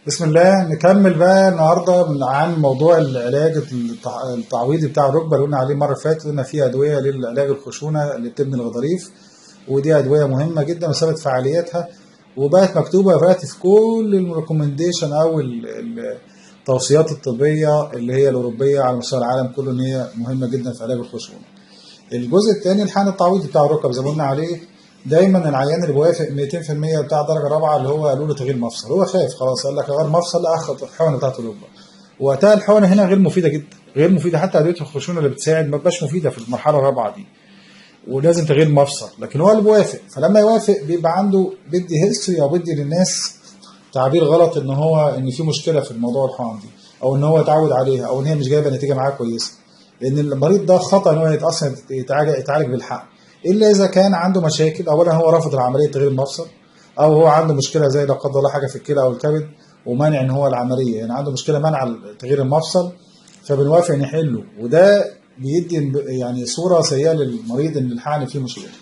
بسم الله. نكمل بقى النهارده عن موضوع العلاج التعويضي بتاع الركبه اللي قلنا عليه المره اللي فاتت. قلنا فيه ادويه للعلاج الخشونه اللي بتبني الغضاريف، ودي ادويه مهمه جدا وثبت فعاليتها وبقت مكتوبه دلوقتي في كل الريكومنديشن او التوصيات الطبيه اللي هي الاوروبيه على مستوى العالم كله ان هي مهمه جدا في علاج الخشونه. الجزء الثاني الحقن التعويضي بتاع الركب زي ما قلنا عليه. دايما العيان اللي بيوافق 200% بتاع درجه رابعه اللي هو قالوا له تغيير مفصل، هو خايف خلاص قال لك غير مفصل، لا اخد الحقنه بتاعت الركبه. وقتها الحقنه هنا غير مفيده جدا، غير مفيده، حتى ادويه الخشونه اللي بتساعد ما بتبقاش مفيده في المرحله الرابعه دي، ولازم تغيير مفصل. لكن هو اللي بيوافق، فلما يوافق بيبقى عنده بدي هيستوري او بدي للناس تعبير غلط ان في مشكله في الموضوع الحقن دي، او ان هو اتعود عليها، او ان هي مش جايبه نتيجه معاه كويسه. لان المريض ده خطا ان هو اصلا يتعالج بالحقن الا اذا كان عنده مشاكل. اولا هو رافض العمليه تغيير المفصل، او هو عنده مشكله زي لا قدر الله حاجه في الكلى او الكبد ومانع ان هو العمليه، يعني عنده مشكله منع تغيير المفصل، فبنوافق نحله. وده بيدي يعني صوره سيئه للمريض ان الحقن فيه مشكله.